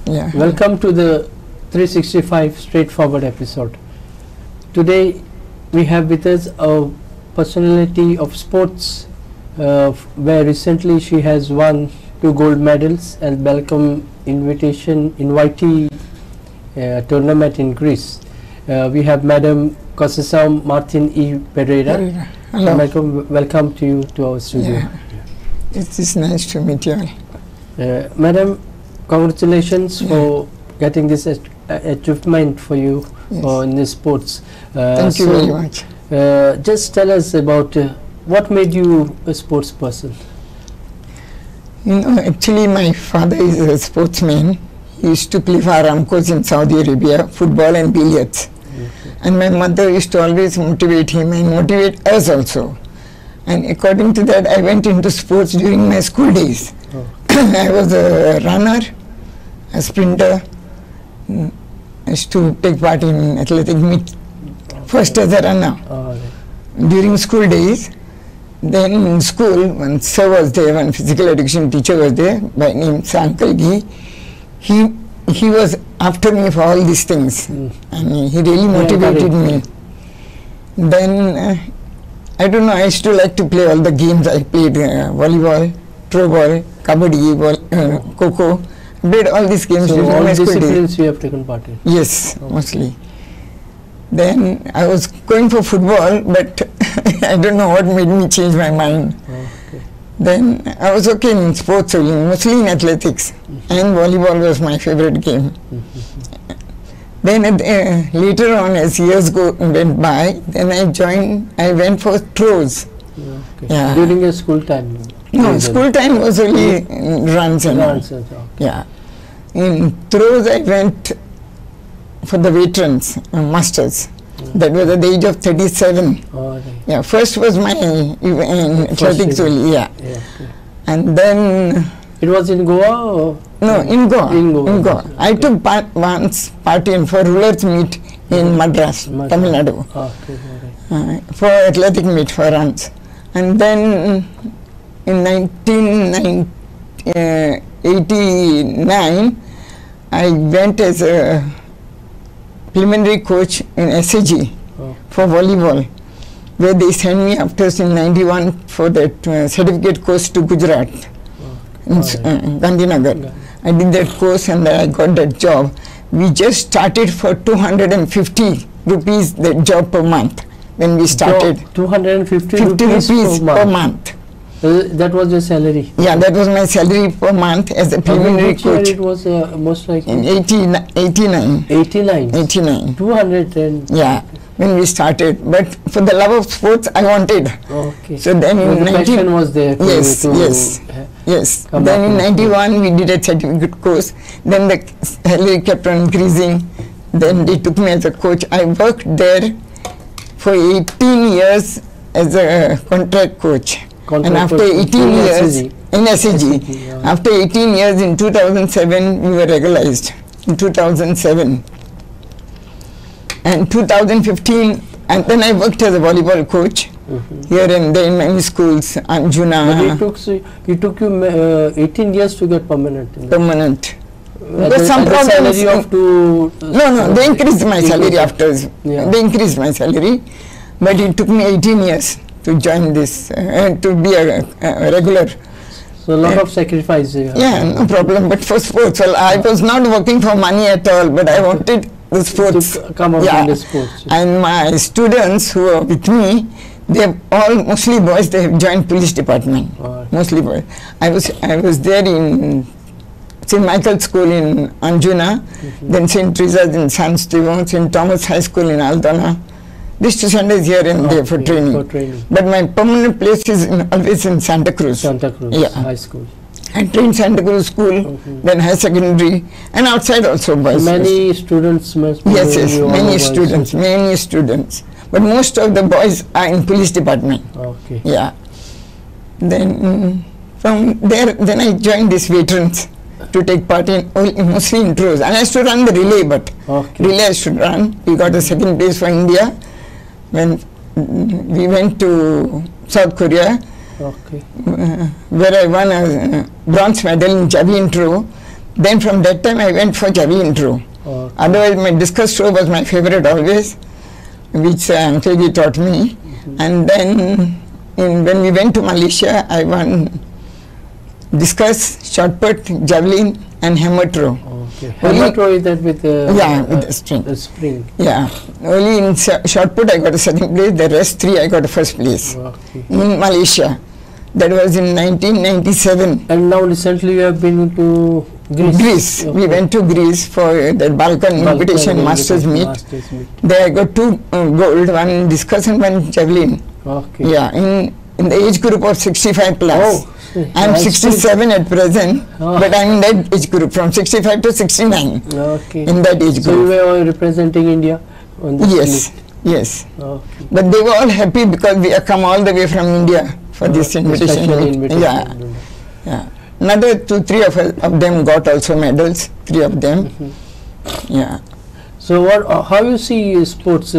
Yeah. Welcome to the 365 straightforward episode. Today we have with us a personality of sports where recently she has won 2 gold medals and welcome invitee tournament in Greece. We have Madam Conceição Martin E. Pereira. Hello. Welcome to you to our studio. Yeah. It is nice to meet you all. Madam, congratulations for getting this achievement for you in the sports. Thank you very much. Just tell us about what made you a sports person. You know, actually my father is a sportsman. He used to play for Aramcos in Saudi Arabia, football and billiards. And my mother used to always motivate him and motivate us also. And according to that, I went into sports during my school days. I was a runner, a sprinter. I used to take part in athletic meet, first as a runner during school days. Then in school, one sir was there, one physical education teacher was there, by name Uncle Gi. He was after me for all these things, and he really motivated me. Then, I don't know, I used to like to play all the games. I played volleyball, throw ball, kabaddi, kho-kho. I played all these games so during all my school disciplines days. you have taken part in? Yes, mostly. Then I was going for football, but I don't know what made me change my mind. Then I was okay in sports, mostly in athletics, and volleyball was my favorite game. Then later on, as years went by, then I went for throws. Yeah. During your school time? No, school time was only runs and all. Yeah. In throws I went for the veterans, masters. That was at the age of 37. Yeah, first was my athletics only, and then... It was in Goa or? No, in Goa. In Goa. I took once part in for rulers meet in Madras, Tamil Nadu, for athletic meet for runs. And then in 1989, I went as a preliminary coach in SAG for volleyball, where they sent me after in 91 for that certificate course to Gujarat, in Gandhinagar. I did that course and I got that job. We just started for 250 rupees that job per month when we started. 250 rupees per month. That was your salary? Yeah, that was my salary per month as a preliminary coach. It was most likely? In 89. 89? 89. 210. Yeah, when we started. But for the love of sports, I wanted. Okay. So then in the passion was there. Yes. Then in 91, we did a certificate course. Then the salary kept on increasing. Then they took me as a coach. I worked there for 18 years as a contract coach. And after 18 years in SAG, after 18 years in 2007, we were regularized in 2007. And 2015, and then I worked as a volleyball coach here and there in many schools, Anjuna. But it took you 18 years to get permanent. Permanent. There's some problems. No, they increased my salary after. They increased my salary, but it took me 18 years to join this, to be a regular. So a lot of sacrifice. Yeah, no problem. But for sports, well, I was not working for money at all, but I wanted the sports. To come out in the sports. And my students who are with me, they have all, mostly boys, they have joined police department. Mostly boys. I was there in St. Michael's School in Anjuna, then St. Teresa's in San Stefano, St. Thomas High School in Aldana. These 2 Sundays here and there for training. But my permanent place is always in Santa Cruz. Santa Cruz High School. I trained Santa Cruz School, then high secondary, and outside also boys. Many students must be. Yes, many students. But most of the boys are in police department. Okay. Yeah. Then from there, then I joined these veterans to take part in mostly in throws. And I used to run the relay, but relay I should run. We got a second place for India when we went to South Korea, where I won a bronze medal in javelin throw. Then from that time I went for javelin throw. Okay. Otherwise my discus throw was my favorite always, which Uncle Ji taught me. And then when we went to Malaysia, I won discus, shot put, javelin and hammer throw. Okay. Hammer throw is that with with the string. The spring. Yeah. Only in shot put I got a second place, the rest 3 I got a first place. Okay. In Malaysia. That was in 1997. And now recently you have been to Greece. Okay. We went to Greece for the Balkan Invitation Masters meet. There I got 2 gold, 1 in discus and 1 javelin. Okay. Yeah, in the age group of 65 plus. Oh, I'm 67 at present, but I'm in that age group from 65 to 69. Okay. In that age group. So you were representing India on this Yes, meet. yes. Okay. But they were all happy because we have come all the way from India for this invitation. Special invitation. Yeah, yeah. Another 2-3 of them got also medals. 3 of them. Yeah. So how you see sports?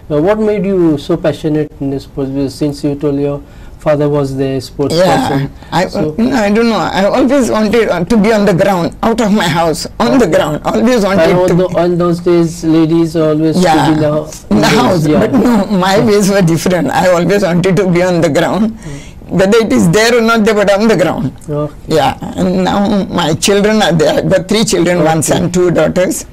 What made you so passionate in the sports? Because since you told your father was the sports person. I don't know. I always wanted to be on the ground, out of my house, on the ground. Always wanted to. On those days, ladies always stood in the house. Yeah. But no, my ways were different. I always wanted to be on the ground. Whether it is there or not, they were on the ground. Okay. Yeah, and now my children are there. I've got 3 children, 1 son, 2 daughters.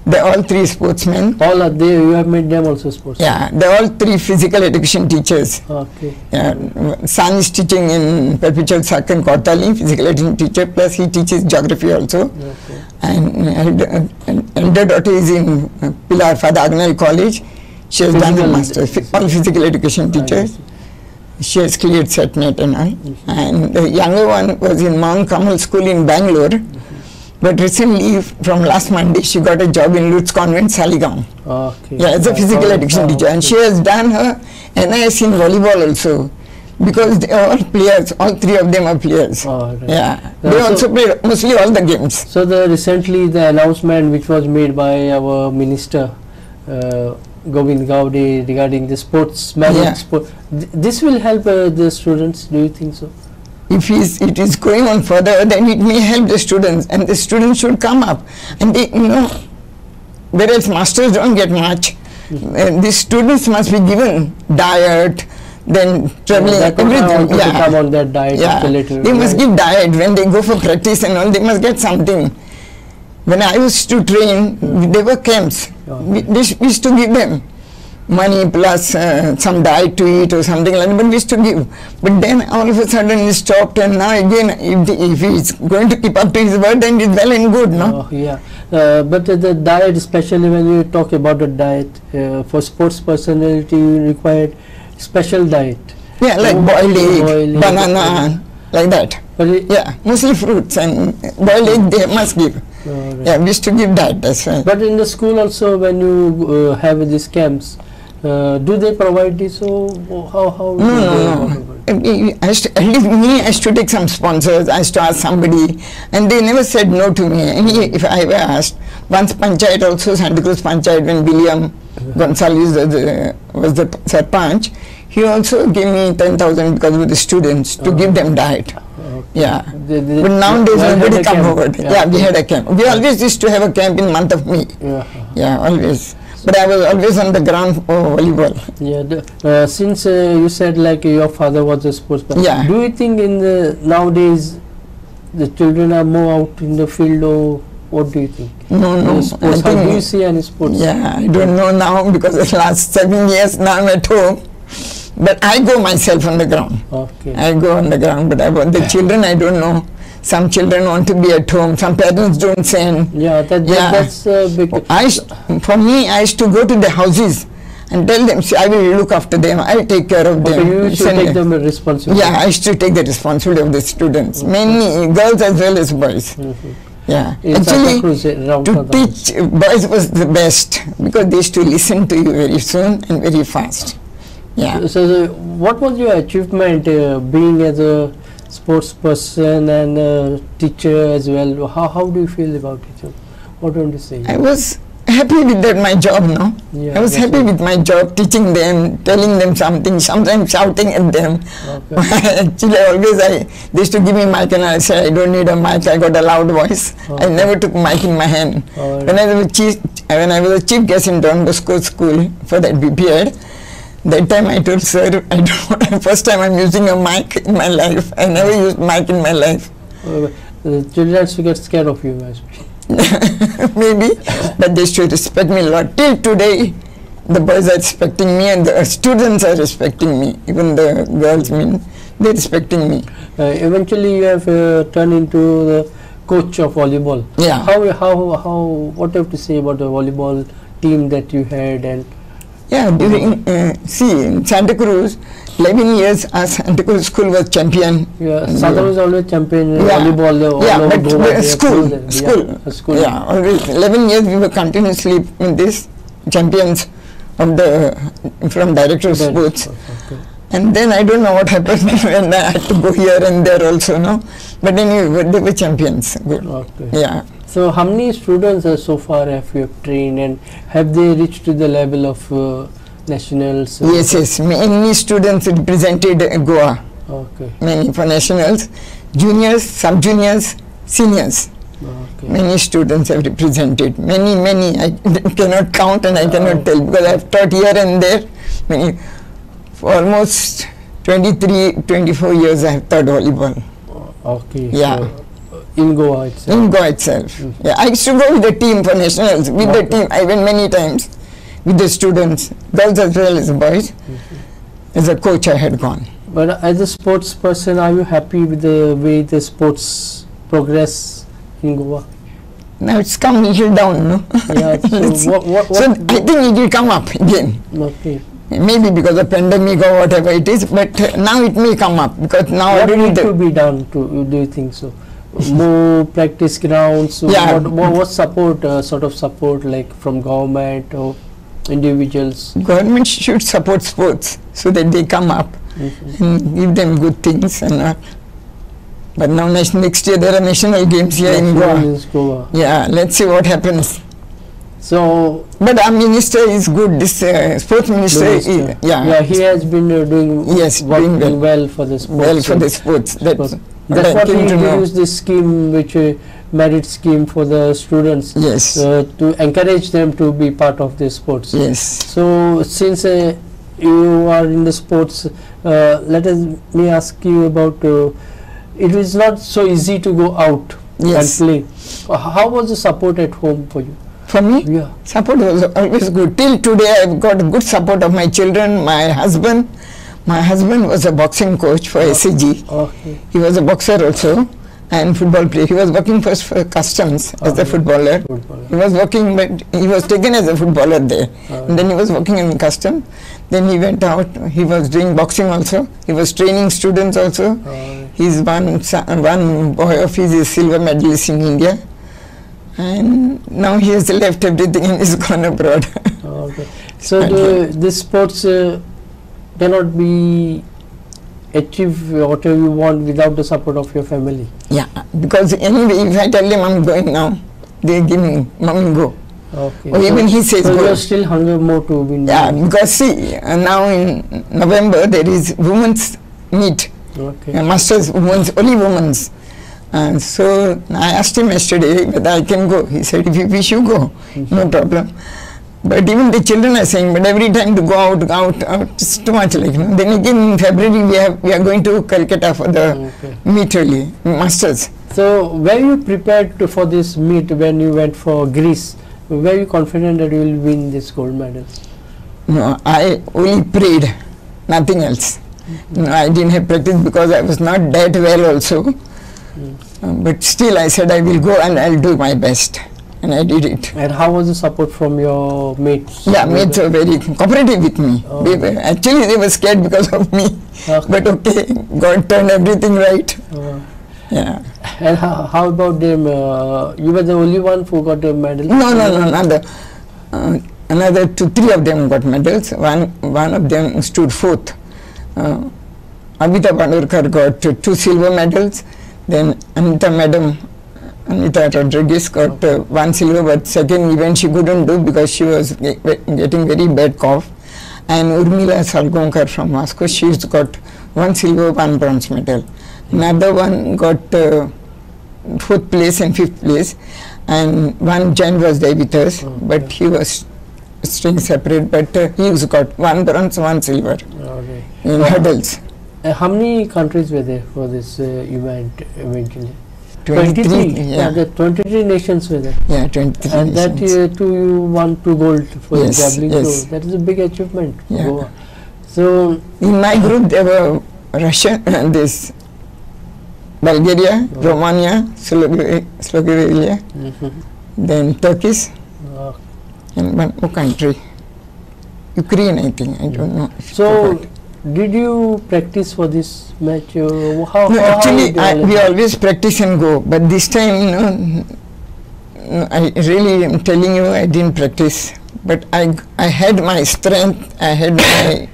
They're all 3 sportsmen. All are there. You have made them also sportsmen. Yeah, they're all 3 physical education teachers. Okay. Yeah, son is teaching in Perpetual Sakan Kortali, physical education teacher, plus he teaches geography also. Okay. And elder daughter is in Pilar Father Agnel College. She has done her master's, all physical education teachers. She has cleared SETNET and all. And the younger one was in Mount Kamal School in Bangalore. But recently, from last Monday, she got a job in Lutz Convent, Saligaon. Okay. Yeah, as a physical education teacher. And she has done her NIS in volleyball also. Because they are all players, all 3 of them are players. Oh, right. Yeah, they also play mostly all the games. So recently the announcement which was made by our minister, Govind Gowde, regarding the sports, this will help the students, do you think so? If it is going on further, then it may help the students, and the students should come up. And they, whereas masters don't get much, the students must be given diet, then traveling, everything. Yeah. Come on that diet. Yeah. They must give diet when they go for practice and all. They must get something. When I used to train, there were camps. We used to give them money plus some diet to eat or something like that, but we used to give. But then all of a sudden he stopped, and now again, if he's going to keep up to his word, then it's well and good, no? Yeah. But the diet, especially when you talk about the diet, for sports personality, you require special diet. Yeah, like boiled egg, banana, like that. Yeah, mostly fruits and boiled egg they must give. Right. Yeah, we used to give that, that's right. But in the school also, when you have these camps, do they provide this? So how? No. At least me, I used to take some sponsors. I used to ask somebody, and they never said no to me. If I ever asked, once Panchayat also, Santa Cruz Panchayat, when William Gonzalez was the Sarpanch, he also gave me 10,000 because of the students to give them diet. Okay. Yeah, but nowadays nobody come forward. Yeah, we had a camp. We always used to have a camp in month of May. Yeah, always. But I was always on the ground for volleyball. Yeah. Since you said like your father was a sports person, yeah. Do you think in the nowadays the children are more out in the field, or what do you think? No. Sports, how do you see any sports? Yeah, I don't know now because the last 7 years now I'm at home. But I go myself on the ground. Okay. I go on the ground, but about the children, I don't know. Some children want to be at home. Some parents don't send. Yeah, that's big. For me, I used to go to the houses and tell them, see, I will look after them. I will take care of them. You should take them responsibility. Yeah, I used to take the responsibility of the students. Mainly girls as well as boys. Yeah, actually, to teach boys was the best because they used to listen to you very soon and very fast. Yeah. So what was your achievement being as a sports person and a teacher as well? How do you feel about it? What don't you say? I was happy with that, my job, no? Yeah, I was that's happy right. with my job, teaching them, telling them something, sometimes shouting at them. Okay. Actually, they used to give me mic and I said, I don't need a mic, I got a loud voice. I Okay. never took mic in my hand. Alright. When I was a chief guest in Don Bosco School for that BPEd, that time I told sir, I don't want, first time I'm using a mic in my life. I never used mic in my life. The children should get scared of you, guys. Maybe, but they should respect me a lot. Till today, the boys are respecting me and the students are respecting me. Even the girls, they're respecting me. Eventually, you have turned into the coach of volleyball. Yeah. What do you have to say about the volleyball team that you had? And Yeah, during, in Santa Cruz, 11 years, our Santa Cruz school was champion. yeah, Southern is always champion in Yeah. volleyball. Yeah, all over but Goa, they have school. school. Yeah, always 11 years we were continuously in this champions of from director of sports. Okay. And then I don't know what happened when I had to go here and there also, no. But anyway, they were champions. Good. Okay. Yeah. So, how many students so far have you trained, and have they reached to the level of nationals? Yes. Many students represented Goa. Okay. Many for nationals, juniors, sub-juniors, seniors. Okay. Many students have represented. Many. I cannot count and I cannot tell because I have taught here and there. Many. For almost 23, 24 years I have taught volleyball. Okay. Yeah. So, in Goa itself. In Goa itself. Yeah, I used to go with the team for nationals. With the team, I went many times with the students, girls as well as boys. As a coach, I had gone. But as a sports person, are you happy with the way the sports progress in Goa? Now it's come a little down, no? Yeah. So So I think it will come up again. Okay. Maybe because of pandemic or whatever it is, but now it may come up because now What already need to be done to? Do you think so? More practice grounds. So Yeah. What support? Sort of support like from government or individuals? government should support sports so that they come up and give them good things and but now next year there are national games here in Goa. Yeah, let's see what happens. So But our minister is good. This sports minister, Minister. yeah, he has been doing Yes, doing working well for the sports. well for the sports. That's I what he came to know. introduced this scheme, which merit scheme for the students, Yes, to encourage them to be part of the sports. yes. So since you are in the sports, me ask you about. It is not so easy to go out Yes. and play. How was the support at home for you? For me, Yeah. support was always good. Till today, I've got good support of my children, my husband. My husband was a boxing coach for SAG. Okay. He was a boxer also and football player. He was working first for customs as a footballer. He was working, but he was taken as a footballer there. And then he was working in customs. Then he went out. He was doing boxing also. He was training students also. He's one boy of his is silver medalist in India. And now he has left everything and is gone abroad. Okay. So this sports cannot be achieve whatever you want without the support of your family. Yeah, because anyway, if I tell them I'm going now, they give me, mommy go. Okay. Or even he says so go. you are still hunger more to win. Yeah, because see, now in November there is women's meet, Okay. masters women's, only women's. And so I asked him yesterday whether I can go. He said, if you wish, you go, no problem. But even the children are saying, but every time to go out, it's too much like, Then again in February we are going to Calcutta for the meet only, masters. So were you prepared for this meet when you went for Greece? Were you confident that you will win this gold medal? No, I only prayed, nothing else. No, I didn't have practice because I was not that well also. But still I said I will go and I'll do my best. And I did it. And how was the support from your mates? Yeah, mates were very cooperative with me. Actually they were scared because of me. Okay. But okay, God turned everything right. Yeah. And how about them? You were the only one who got a medal? No, another three of them got medals. One of them stood fourth. Abhita Pandurkar got two silver medals. Then Anita madam Anita Rodriguez got 1 silver, but second event she couldn't do because she was getting very bad cough. And Urmila Salgonkar from Moscow, she's got 1 silver, 1 bronze medal. Another one got 4th place and 5th place, and one Jan was there with us, but he was staying separate, but he's got 1 bronze, 1 silver in hurdles. How many countries were there for this event eventually? 23, Yeah, the 23 nations were there. Yeah, 23 And that nations. year too you won 2 gold for the Yes, javelin yes. throw. That is a big achievement for Yeah. Goa. So, In my group there were Russia, this Bulgaria, Romania, Slovenia, then Turkish, uh, and one more country, Ukraine, I think. I don't know. so did you practice for this match? Or how? No, how actually, did we always practice and go, but this time, I really am telling you, I didn't practice. But I had my strength, I had my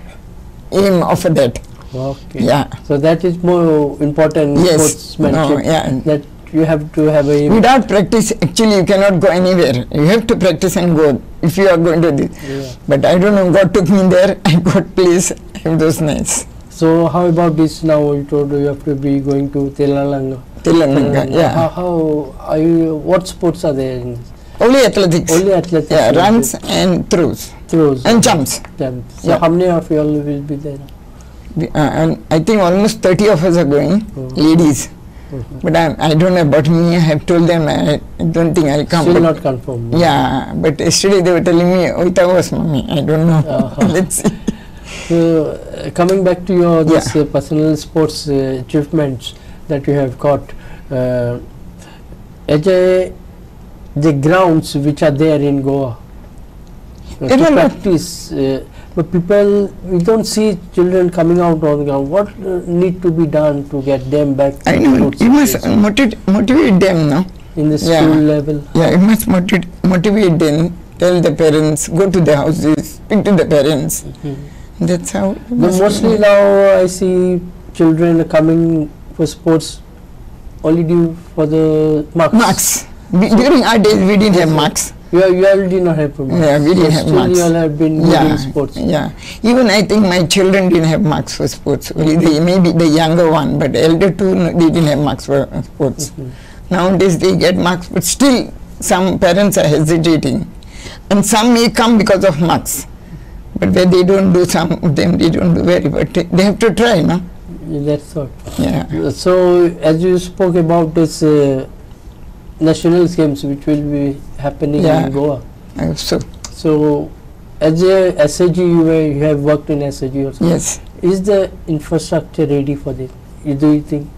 aim of that. Okay. Yeah. So that is more important. Yes. Sportsmanship. No, yeah. That you have to have a. Without practice, actually, you cannot go anywhere. You have to practice and go if you are going to this. Yeah. But I don't know, God took me there, I got place, it was nice. So how about this now? You told you have to be going to Telangana. Telangana, yeah. How are you? What sports are there? In Only athletics. Only athletics. Yeah, are runs there. and throws. Throws. And jumps. Jumps. So Yeah. how many of you all will be there? And I think almost 30 of us are going, ladies. But I don't know about me. I have told them I don't think I'll come. Still But not confirmed. yeah, but yesterday they were telling me, Oita was mommy. I don't know. Let's see. So coming back to your this Yeah. personal sports achievements that you have got, Ajay, the grounds which are there in Goa to There are lot- practice, but people, we don't see children coming out on the ground. What need to be done to get them back to I know, sports you must activities motivate them, no? in the Yeah. school level? Yeah, you must motivate them, tell the parents, go to the houses, speak to the parents. That's how. it But must mostly be. now I see children coming for sports only due for the marks. Marks. During our days, we didn't have marks. You all did not have marks. Yeah, we didn't So have still marks. you all have been good Yeah, in sports. yeah. Even I think my children didn't have marks for sports. Only maybe the younger one, but the elder two, no, they didn't have marks for sports. Nowadays they get marks, but still some parents are hesitating. And some may come because of marks. But where they don't do, some of them they don't do very, but they have to try, no? That's all. Yeah. So as you spoke about this national games which will be happening Yeah. in Goa. I hope so. So as a SAG you have worked in SAG or something. Yes. Is the infrastructure ready for this? Do you think?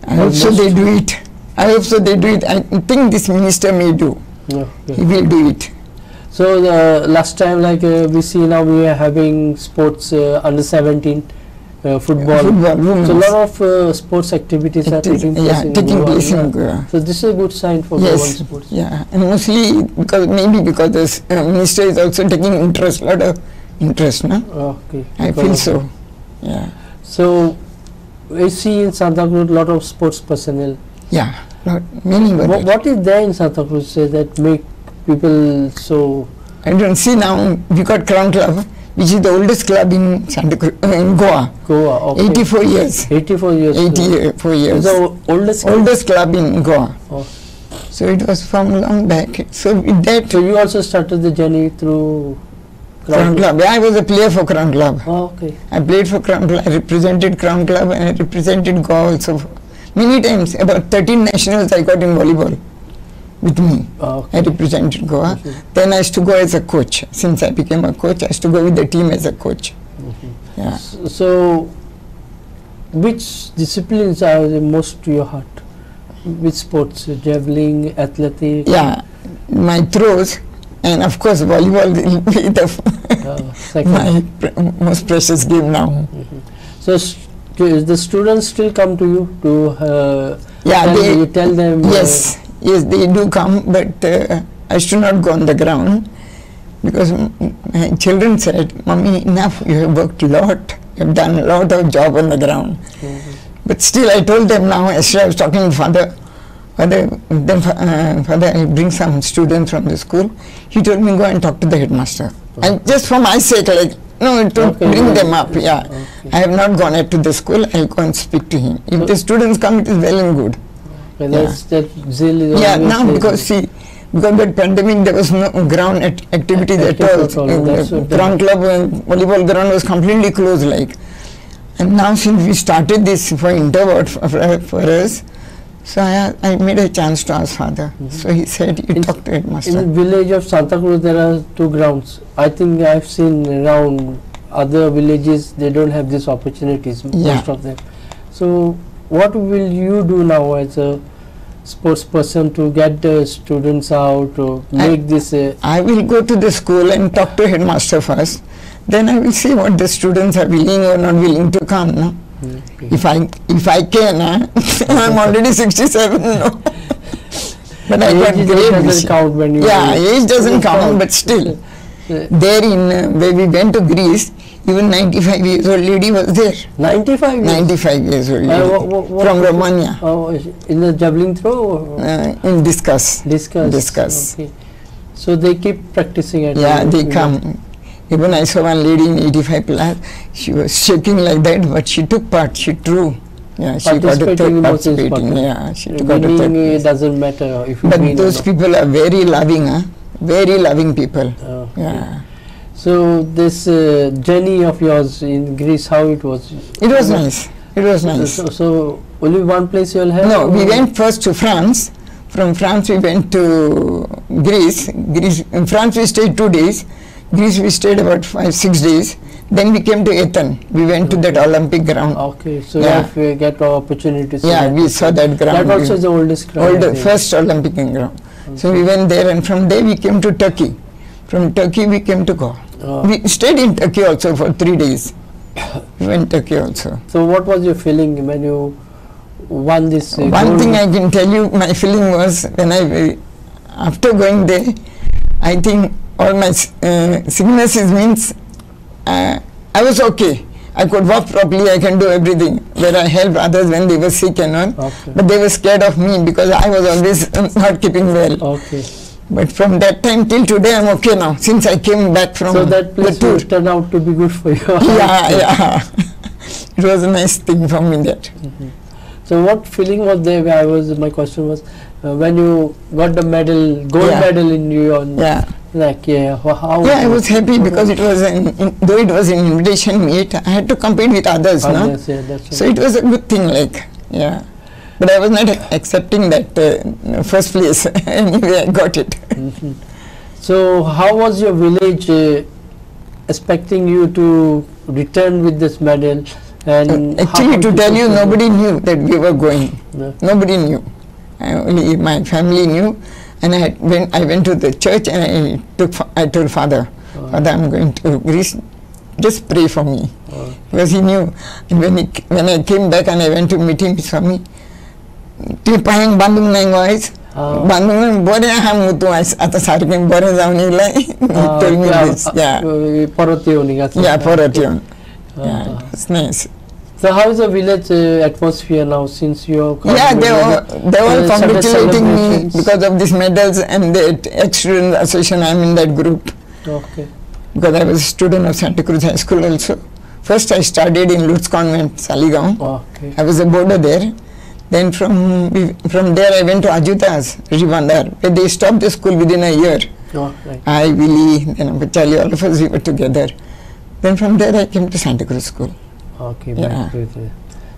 I hope so they do it. I hope so they do it. I think this minister may do. No. He will do it. So the last time, like we see now, we are having sports under 17 football. Women's. So a lot of sports activities are taking place Yeah, in taking Goa. place in Goa. So this is a good sign for Goan Yes, sports. yeah, and mostly because the minister is also taking interest, lot of interest, no? Okay. I because feel of so. that. Yeah, So we see in Santa Cruz a lot of sports personnel. yeah, many. What is there in Santa Cruz that make people so? I don't see now. We got Crown Club, which is the oldest club in Santa Cruz, in Goa. Goa, okay. 84 years. 84 years. 84 years. The oldest. Oldest club in Goa. Oh. So it was from long back. So with that So you also started the journey through Crown Club. Yeah, I was a player for Crown Club. Oh, okay. I played for Crown Club. I represented Crown Club and I represented Goa also. Many times, about 13 nationals I got in volleyball with me. Oh, okay. I represented Goa. Then I used to go as a coach. Since I became a coach, I used to go with the team as a coach. Yeah. So, which disciplines are the most to your heart? Which sports? Javelin, athletics? Yeah, my throws and of course volleyball will be the Second. my most precious game now. So, the students still come to you to Yeah, you tell them? Yes, yes, they do come, but I used to not go on the ground because my children said, "Mommy, enough, you have worked a lot, you have done a lot of job on the ground." But still I told them now, yesterday I was talking to father, Father, I'll bring some students from the school. He told me, go and talk to the headmaster. And just for my sake, like, no, to bring them up, yeah. Okay. I have not gone yet to the school, I'll go and speak to him. If the students come, it is well and good. That's that zeal is Yeah, always now there. because see, because of the pandemic, there was no ground activities at all. The ground club and volleyball ground was completely closed, like. And now since we started this for introvert for us, so I made a chance to ask father. So he said, you talk to headmaster. In the village of Santa Cruz, there are 2 grounds. I think I've seen around other villages, they don't have these opportunities, most of them. So what will you do now as a sports person to get the students out, to make this? I will go to the school and talk to headmaster first. Then I will see what the students are willing or not willing to come. No? Okay. If I can, I'm already 67 now. But I got age great doesn't vision. count when you Age doesn't count, but still. There in where we went to Greece, even 95 years old lady was there. 95 years? 95 years old lady, what from Romania. Oh, in the javelin throw? In discus. Discus. Okay. So they keep practicing at they come. Even I saw one lady in 85 plus, she was shaking like that, but she took part, she threw. Yeah, she got a third participating. Yeah, she got a third. It doesn't matter if you But win those people are very loving, very loving people. Yeah. So this journey of yours in Greece, how it was? It was nice. It was nice. So only one place you all have? No, we went first to France. From France we went to Greece. In France we stayed 2 days. Greece we stayed about 5-6 days. Then we came to Athens. We went to that Olympic ground. Okay, so you get an opportunity to see that. We saw that ground. That also is the oldest ground. First Olympic ground. So we went there, and from there we came to Turkey. From Turkey we came to Goa. We stayed in Turkey also for 3 days. We went to Turkey also. So what was your feeling when you won this One thing I can tell you, my feeling was when after going there, I think all my sicknesses means I was okay. I could walk properly, I can do everything. Where I helped others when they were sick and all. Okay. But they were scared of me because I was always not keeping well. Okay. But from that time till today, I'm okay now. Since I came back from so that place the tour. turned out to be good for you. Yeah. It was a nice thing for me that. So what feeling was there? My question was, when you got the medal, gold medal in New York. How? I was happy because it was though it was an invitation meet, I had to compete with others, no? So it was a good thing, But I was not accepting that first place. Anyway, I got it. So how was your village expecting you to return with this medal? And actually, to tell you, nobody knew that we were going. Nobody knew. Only my family knew. And I went to the church and I told Father, Father, I'm going to Greece. Just pray for me, because he knew. And when I came back and I went to meet him, he saw me. Bandung nang guys. Bandung bore ham mutu ata sarke bore jaunilai. Told me this. Portion. Yeah, it's nice. So how is the village atmosphere now since you are they were congratulating me because of these medals and the ex-student association. I'm in that group. Okay. Because I was a student of Santa Cruz High School also. First I studied in Lutz Convent, Saligaon. Okay. I was a boarder there. Then from there I went to Ajutas, Rishibandar, where they stopped the school within a year. I, Willie, then Pachali, all of us, we were together. Then from there I came to Santa Cruz School. Okay, back to it.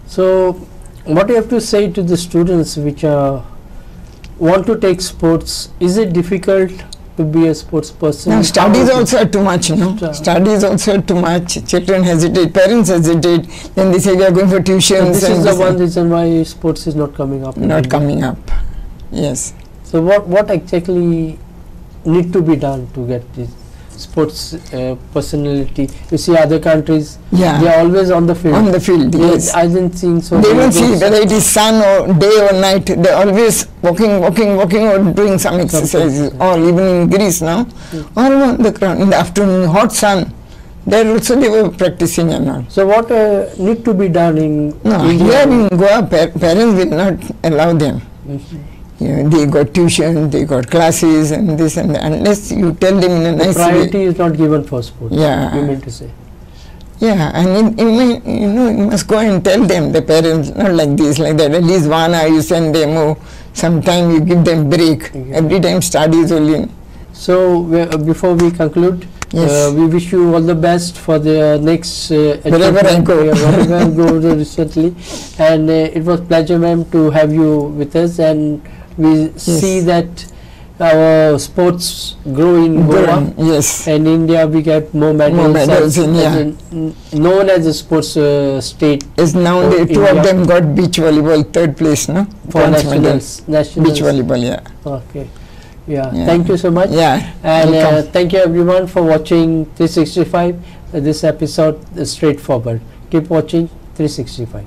So, what do you have to say to the students which want to take sports? Is it difficult to be a sports person? No, studies also are too much, Studies also are too much. Children hesitate, parents hesitate. Then they say we are going for tuitions. This is the one reason why sports is not coming up. Not coming up, yes. So, what exactly need to be done to get this sports personality? You see other countries, they are always on the field. On the field, yes. I didn't think so. They don't see whether it is sun or day or night. They are always walking or doing some exercises. All, even in Greece now, all on the ground in the afternoon, hot sun. There also they were practicing and all. So what need to be done in India? Here in Goa, parents will not allow them. they got tuition, they got classes and this and that. Unless you tell them in a nice way. Priority is not given for sports. Yeah. You mean to say? Yeah, and you must go and tell them, the parents, not like this, like that. At least 1 hour you send them, or sometime you give them break. Okay. Every time studies only. So before we conclude, Yes. we wish you all the best for the next Wherever I go. wherever I go recently, and it was pleasure, ma'am, to have you with us, and we see that our sports grow in Goa. Yes. And in India we get more medals, More medals known as a sports state. Yes, now the two India. of them got beach volleyball, 3rd place, no? For Bronze medal. nationals. Beach volleyball, yeah. Okay. Yeah. Thank you so much. Yeah. And Welcome. thank you everyone for watching 365. This episode is straightforward. Keep watching 365.